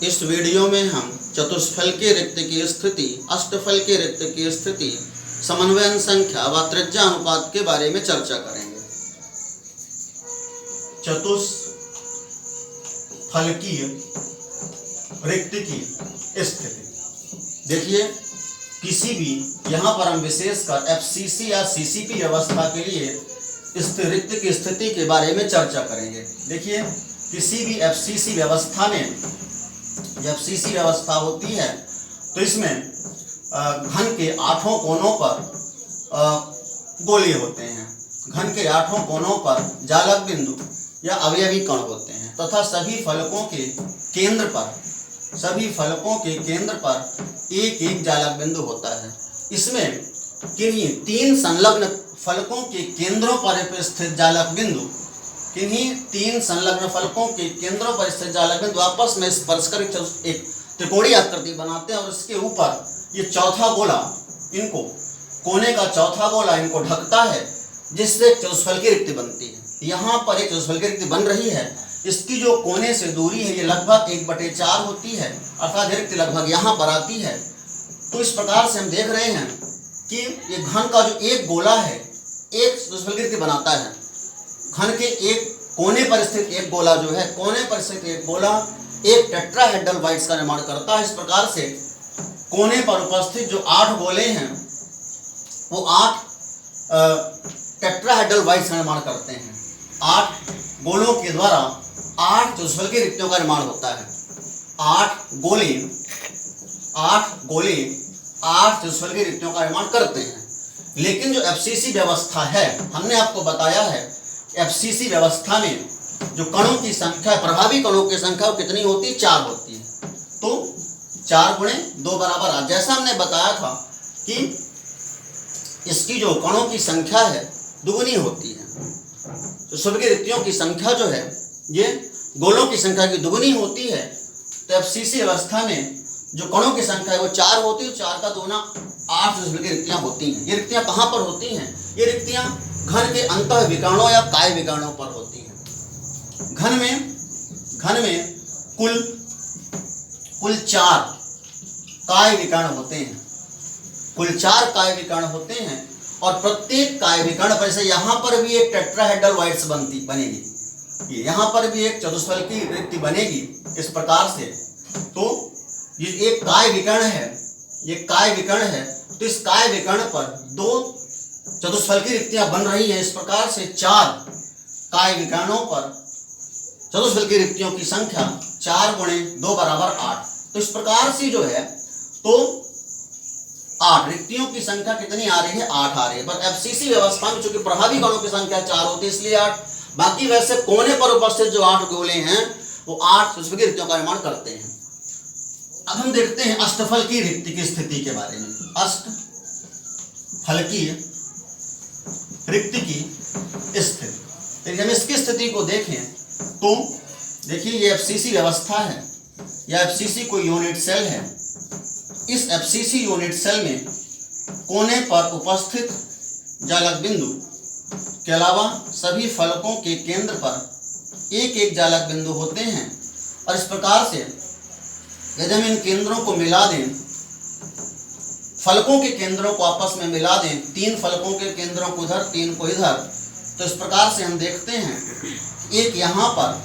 इस वीडियो में हम चतुष्फल के रिक्त की स्थिति, अष्टफल के रिक्त की स्थिति, समन्वयन संख्या व त्रिज्या अनुपात के बारे में चर्चा करेंगे। चतुष्फल की रिक्त की स्थिति देखिए, किसी भी यहाँ पर हम विशेषकर एफसीसी या सीसीपी व्यवस्था के लिए इस रिक्त की स्थिति के बारे में चर्चा करेंगे। देखिए, किसी भी एफसीसी व्यवस्था में, जब एफसीसी व्यवस्था होती है तो इसमें घन के 8 कोनों पर गोले होते हैं। घन के 8 कोनों पर जालक बिंदु या अवयवी कण होते हैं तथा सभी फलकों के केंद्र पर एक एक जालक बिंदु होता है। इसमें किन्हीं 3 संलग्न फलकों के केंद्रों पर स्थित जालक बिंदु आपस में स्पर्श कर एक त्रिकोणीय आकृति बनाते हैं और इसके ऊपर ये चौथा गोला, कोने का चौथा गोला इनको ढकता है, जिससे चतुष्फल की रिक्ति बनती है। यहाँ पर एक चतुष्फल की रिक्ति बन रही है। इसकी जो कोने से दूरी है ये लगभग 1/4 होती है, अर्थात रिक्ति लगभग यहाँ पर आती है। तो इस प्रकार से हम देख रहे हैं कि ये घन का जो एक गोला है एक चतुष्फल की रिक्ति बनाता है। घन के एक कोने पर स्थित एक गोला जो है, एक टेट्राहेड्रल का निर्माण करता है। इस प्रकार से कोने पर उपस्थित जो 8 गोले हैं वो 8 टेट्राहेड्रल का निर्माण करते हैं। 8 गोलों के द्वारा 8 चतुष्फल की रिक्तियों का निर्माण होता है। 8 गोले 8 चतुष्फल की रिक्तियों का निर्माण करते हैं। लेकिन जो एफसीसी व्यवस्था है, हमने आपको बताया है एफसीसी व्यवस्था में जो कणों की संख्या, प्रभावी कणों की संख्या वो कितनी होती है? 4 होती है। तो 4 × 2 बराबर 8। जैसा हमने बताया था कि इसकी जो कणों की संख्या है दुगुनी होती है। तो चतुष्फल की रिक्तियों की संख्या जो है ये गोलों की संख्या की दुगुनी होती है। तो एफसीसी व्यवस्था में जो कणों की संख्या है वो 4 होती है। 4 का दूना 8 चतुष्फल की रिक्तियां होती हैं। ये रिक्तियां कहाँ पर होती हैं? ये रिक्तियां घन के अंतः विकर्णों या काय विकर्णों पर होती हैं। घन में कुल 4 काय विकर्ण होते हैं। कुल 4 काय विकर्ण होते हैं और प्रत्येक काय विकर्ण पर, जैसे यहाँ पर भी एक टेट्राहेड्रल बनेगी, यहाँ पर भी एक चतुष्फल की रिक्ति बनेगी इस प्रकार से। तो ये एक काय विकर्ण है, तो इस काय विकर्ण पर 2 चतुष्फल की रिक्तियां बन रही हैं। इस प्रकार से 4 काय विकर्णों पर चतुष्फल की रिक्तियों की संख्या 4 × 2 बराबर 8। तो इस प्रकार से जो है तो 8 रिक्तियों की संख्या कितनी आ रही है? 8 आ रही है। पर एफसीसी व्यवस्था में चूंकि प्रभावी कणों की संख्या 4 होती है इसलिए 8। बाकी वैसे कोने पर उपस्थित जो 8 गोले हैं वो 8 चतुष्फल की रिक्तियों का निर्माण करते हैं। अब हम देखते हैं अष्टफल की रिक्ति की स्थिति के बारे में। अष्टफल की रिक्ति की स्थिति, यदि हम इसकी स्थिति को देखें तो देखिए, ये एफसीसी व्यवस्था है या एफसीसी कोई यूनिट सेल है। इस एफसीसी यूनिट सेल में कोने पर उपस्थित जालक बिंदु के अलावा सभी फलकों के केंद्र पर एक एक जालक बिंदु होते हैं। और इस प्रकार से यदि हम इन केंद्रों को मिला दें, फलकों के केंद्रों को आपस में मिला दें, 3 फलकों के केंद्रों को इधर, 3 को इधर, तो इस प्रकार से हम देखते हैं एक यहाँ पर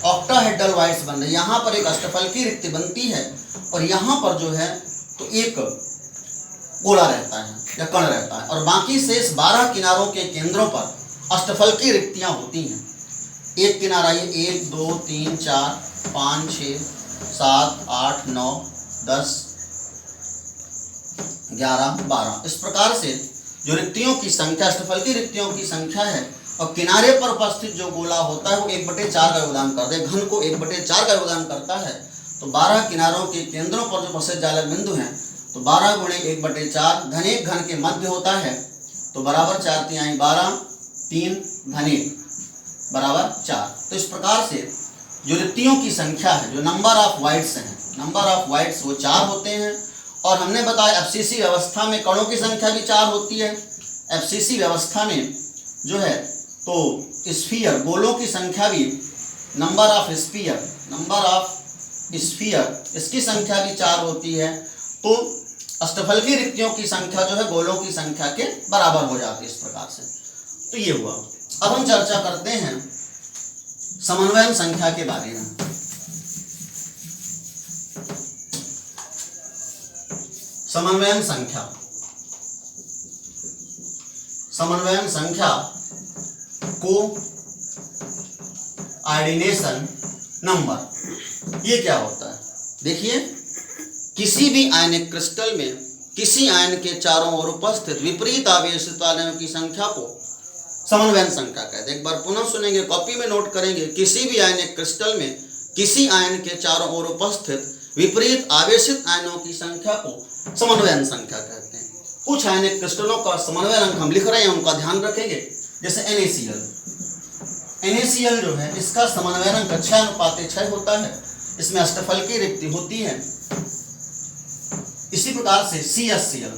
ऑक्टाहेड्रल बन रही है। यहाँ पर एक अष्टफल की रिक्ति बनती है और यहाँ पर जो है तो एक गोला रहता है या कण रहता है और बाकी शेष 12 किनारों के केंद्रों पर अष्टफल की रिक्तियां होती हैं। एक किनारा ये 1 2 3 4 5 6 7 8 9 10 11 12। इस प्रकार से जो रिक्तियों की संख्या, अष्टफल की रिक्तियों की संख्या है और किनारे पर उपस्थित जो गोला होता है वो 1/4 का योगदान करता है। घन को 1/4 का योगदान करता है। तो 12 किनारों के केंद्रों पर जो उपस्थित जालक बिंदु हैं तो 12 × 1/4 घन एक घन के मध्य होता है। तो बराबर 4 × 12 3 घन 1 बराबर 4। तो इस प्रकार से जो रिक्तियों की संख्या है, जो नंबर ऑफ वाइड्स वो 4 होते हैं। और हमने बताया एफसीसी व्यवस्था में कणों की संख्या भी 4 होती है। एफसीसी व्यवस्था में जो है तो स्फीयर, गोलों की संख्या भी, नंबर ऑफ स्फीयर, इसकी संख्या भी 4 होती है, तो अष्टफलकी रिक्तियों की संख्या जो है गोलों की संख्या के बराबर हो जाती है इस प्रकार से। तो ये हुआ। अब हम चर्चा करते हैं समन्वयन संख्या के बारे में। समन्वयन संख्या, समन्वयन संख्या को ऑर्डिनेशन नंबर, ये क्या होता है? देखिए, किसी भी आयनिक क्रिस्टल में किसी आयन के चारों ओर उपस्थित विपरीत आवेशित आयनों की संख्या को समन्वयन संख्या कहते हैं। एक बार पुनः सुनेंगे, कॉपी में नोट करेंगे। किसी भी आयनिक क्रिस्टल में किसी आयन के चारों ओर उपस्थित विपरीत आवेशित आयनों की संख्या को समन्वयन संख्या कहते हैं। कुछ आयनिक क्रिस्टलों का समन्वय अंक हम लिख रहे हैं, उनका ध्यान रखेंगे। जैसे NaCl, NaCl जो है इसका समन्वय अंक 6:6 होता है, इसमें अष्टफलकी रिक्ति होती है। इसी प्रकार से CHCl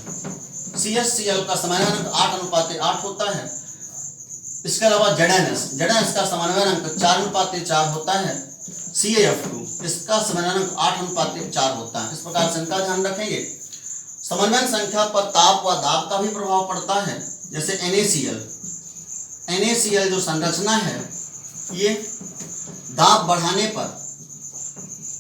का समन्वय अंक 8:8 होता है। इसके अलावा ZnS का समन्वय अंक 4:4 होता है। CaF2 इसका समन्वय अंक 8:4 होता है। इस प्रकार से इनका ध्यान रखेंगे। समन्वय संख्या पर ताप व दाब का भी प्रभाव पड़ता है। जैसे NaCl जो संरचना है, ये दाब बढ़ाने पर,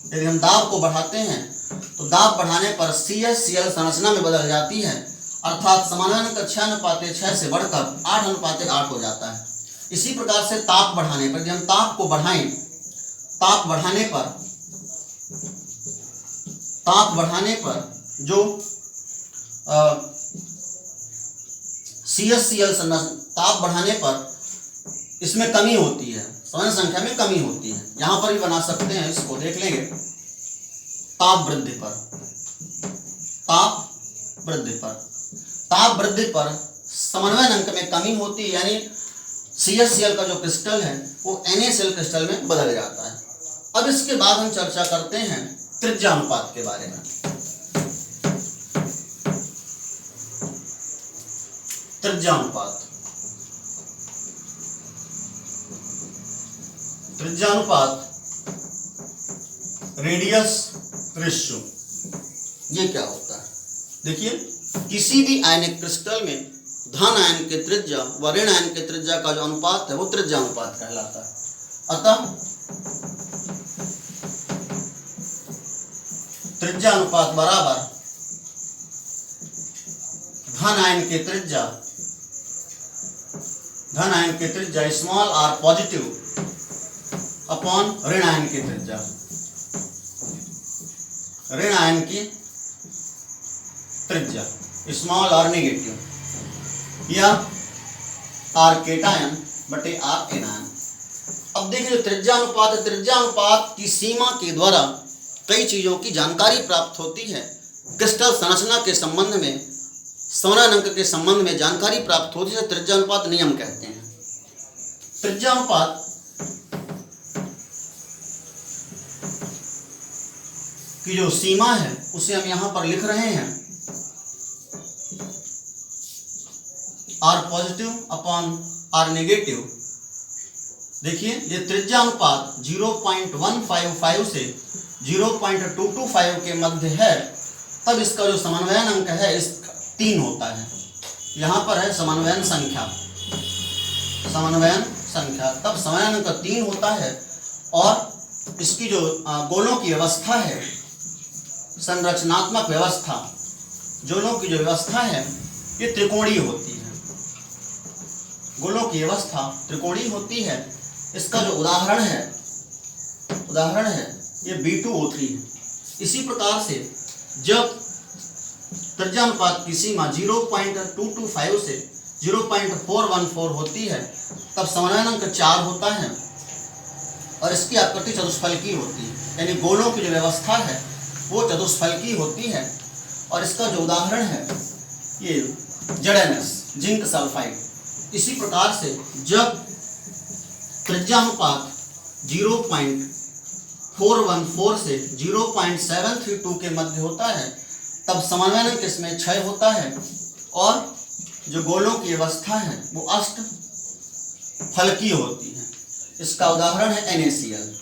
यदि हम दाब को बढ़ाते हैं तो दाब बढ़ाने पर CHCl संरचना में बदल जाती है, अर्थात समन्वय अंक 6:6 से बढ़कर 8:8 हो जाता है। इसी प्रकार से ताप बढ़ाने पर, यदि हम ताप को बढ़ाएं, ताप बढ़ाने पर जो CHCl ताप बढ़ाने पर इसमें कमी होती है, समन्वय संख्या में कमी होती है। यहां पर भी बना सकते हैं, इसको देख लेंगे। ताप वृद्धि पर समन्वय अंक में कमी होती है, यानी CHCl का जो क्रिस्टल है वो NaCl क्रिस्टल में बदल जाता है। अब इसके बाद हम चर्चा करते हैं त्रिज्यानुपात के बारे में। त्रिज्यानुपात रेडियस रेशियो, ये क्या होता है? देखिए, किसी भी आयनिक क्रिस्टल में धन आयन के त्रिज्या व ऋण आयन के त्रिज्या का जो अनुपात है वो त्रिज्यानुपात कहलाता है। अतः त्रिज्यानुपात बराबर धन आयन के त्रिज्या स्मॉल r पॉजिटिव अपॉन ऋण आयन की त्रिज्या, ऋण आयन की त्रिज्या स्मॉल r नेगेटिव, या r केटायन बटे r एनायन। अब देखिए, त्रिज्यानुपात की सीमा के द्वारा कई चीजों की जानकारी प्राप्त होती है। क्रिस्टल संरचना के संबंध में, समन्वय अंक के संबंध में जानकारी प्राप्त होती है, त्रिज्यानुपात नियम कहते हैं। त्रिज्यानुपात की जो सीमा है उसे हम यहां पर लिख रहे हैं, r positive upon r negative. देखिए, ये त्रिज्यानुपात 0.155 से 0.225 के मध्य है, तब इसका जो समन्वयन अंक है इस 3 होता है। यहाँ पर है समन्वयन संख्या, तब समन्वयन अंक 3 होता है। और इसकी जो गोलों की व्यवस्था है, संरचनात्मक व्यवस्था, गोलों की जो व्यवस्था है ये त्रिकोणीय होती है। गोलों की व्यवस्था त्रिकोणीय होती है। इसका जो उदाहरण है ये B2O3 है। इसी प्रकार से जब त्रिज्यानुपात की सीमा 0.225 से 0.414 होती है, तब समन्वयन अंक 4 होता है और इसकी आकृति चतुष्फलकी होती है, यानी गोलों की जो व्यवस्था है वो चतुष्फलकी होती है। और इसका जो उदाहरण है ये ZnS, जिंक सल्फाइड। इसी प्रकार से जब त्रिज्यानुपात 0.414 से 0.732 के मध्य होता है, तब समन्वयन अंक इसमें 6 होता है और जो गोलों की व्यवस्था है वो अष्टफलकीय होती है। इसका उदाहरण है NaCl।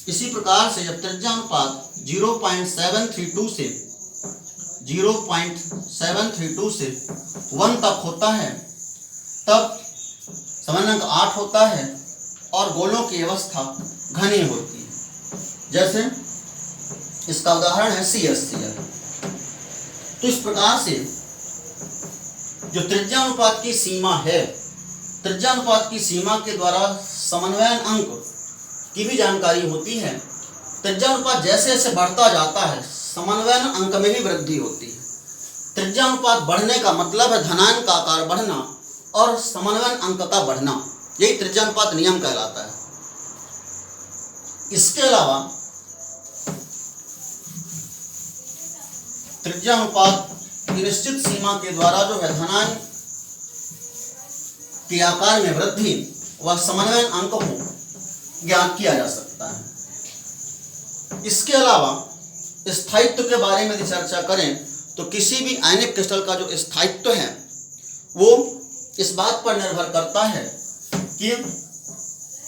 इसी प्रकार से जब त्रिज्या अनुपात 0.732 से 1 तक होता है तब समन्वयक 8 होता है और गोलों की अवस्था घनी होती है। जैसे इसका उदाहरण है CSCl। तो इस प्रकार से जो त्रिज्या अनुपात की सीमा है, त्रिज्या अनुपात की सीमा के द्वारा समन्वयन अंक की भी जानकारी होती है। त्रिज्या अनुपात जैसे जैसे बढ़ता जाता है समन्वयन अंक में भी वृद्धि होती है। त्रिज्या अनुपात बढ़ने का मतलब है धनांक का आकार बढ़ना और समन्वयन अंक का बढ़ना, यही त्रिज्या अनुपात नियम कहलाता है। इसके अलावा त्रिज्या अनुपात की निश्चित सीमा के द्वारा जो है धनांक के आकार में वृद्धि व समन्वयन अंक को ज्ञात किया जा सकता है। इसके अलावा स्थायित्व के बारे में यदि चर्चा करें तो किसी भी आयनिक क्रिस्टल का जो स्थायित्व है वो इस बात पर निर्भर करता है कि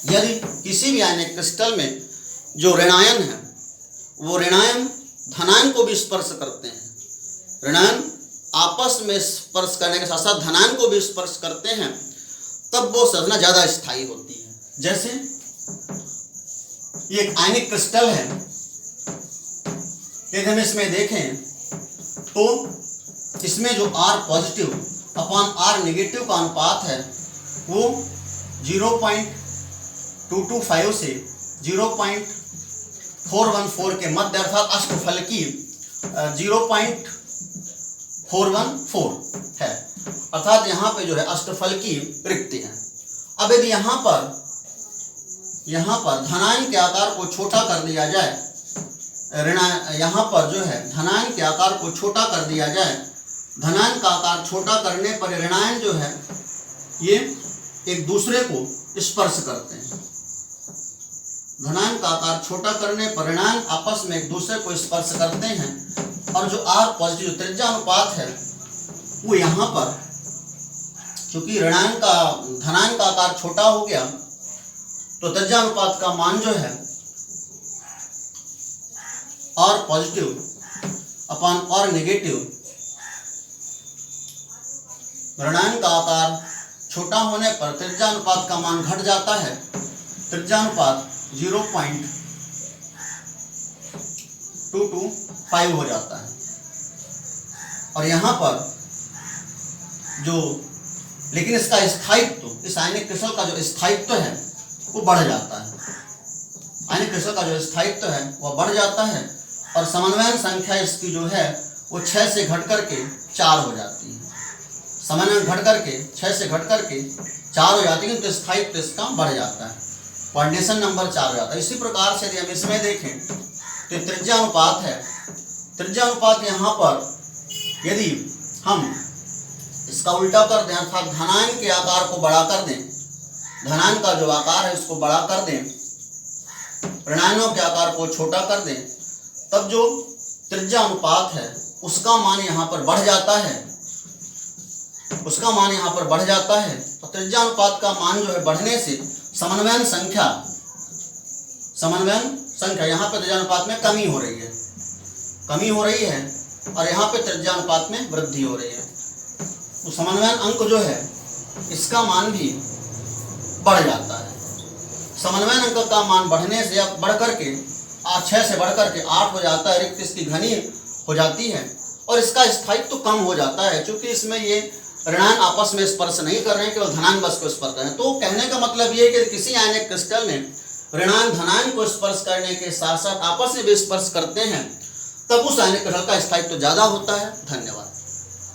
यदि किसी भी आयनिक क्रिस्टल में जो ऋणायन है वो ऋणायन धनायन को भी स्पर्श करते हैं, ऋणायन आपस में स्पर्श करने के साथ साथ धनायन को भी स्पर्श करते हैं, तब वो संरचना ज्यादा स्थायी होती है। जैसे ये एक आयनिक क्रिस्टल है, यदि हम इसमें देखें तो इसमें जो R positive upon R negative का अनुपात है वो 0.225 से 0.414 के मध्य अर्थात अष्टफलकी 0.414 है, अर्थात यहाँ पे जो है अष्टफलकी रिक्ति है। अब यदि यहाँ पर धनायन के आकार को छोटा कर दिया जाए, यहाँ पर जो है धनायन के आकार को छोटा कर दिया जाए, धनायन का आकार छोटा करने पर ऋणायन जो है ये एक दूसरे को स्पर्श करते हैं। धनायन का आकार छोटा करने पर ऋणायन आपस में एक दूसरे को स्पर्श करते हैं और जो R पॉजिटिव त्रिज्या अनुपात है वो यहाँ पर क्योंकि धनायन का आकार छोटा हो गया तो त्रिज्या अनुपात का मान जो है R positive upon R negative, ऋणायन का आकार छोटा होने पर त्रिज्या अनुपात का मान घट जाता है, त्रिज्या अनुपात 0.225 हो जाता है। और यहाँ पर जो लेकिन इसका स्थायित्व, इस आयनिक क्रिस्टल का जो स्थायित्व है वो बढ़ जाता है, आयनिक क्रिस्टल का जो स्थायित्व है वह बढ़ जाता है और समन्वयन संख्या इसकी जो है वो 6 से घट करके 4 हो जाती है। समन्वयन घट करके 6 से घट करके 4 हो जाती है, तो स्थायित्व इसका बढ़ जाता है, क्वांटेशन नंबर 4 हो जाता है। इसी प्रकार से यदि हम इसमें देखें तो त्रिज्या अनुपात है, त्रिज्या अनुपात यहाँ पर यदि हम इसका उल्टा कर दें अर्थात धनायन के आकार को बढ़ा कर दें, धनायन का जो आकार है उसको बड़ा कर दें, ऋणायनों के आकार को छोटा कर दें, तब जो त्रिज्या अनुपात है उसका मान यहाँ पर बढ़ जाता है, उसका मान यहाँ पर बढ़ जाता है। तो त्रिज्या अनुपात का मान जो है बढ़ने से समन्वयन संख्या यहाँ पर त्रिज्या अनुपात में कमी हो रही है और यहाँ पे त्रिज्या अनुपात में वृद्धि हो रही है। तो समन्वयन अंक जो है इसका मान भी बढ़ जाता है। समन्वयन अंक का मान बढ़ने से अब बढ़ करके 6 से बढ़ करके 8 हो जाता है, रिक्त इसकी घनी हो जाती है और इसका स्थायित्व कम हो जाता है, क्योंकि इसमें ये ऋणायन आपस में स्पर्श नहीं कर रहे हैं, केवल धनायन बस को स्पर्श कर रहे हैं। तो कहने का मतलब ये है कि किसी आयनिक क्रिस्टल में ऋणायन धनायन को स्पर्श करने के साथ साथ आपस में भी स्पर्श करते हैं, तब उस आयनिक क्रिस्टल का स्थायित्व ज्यादा होता है। धन्यवाद।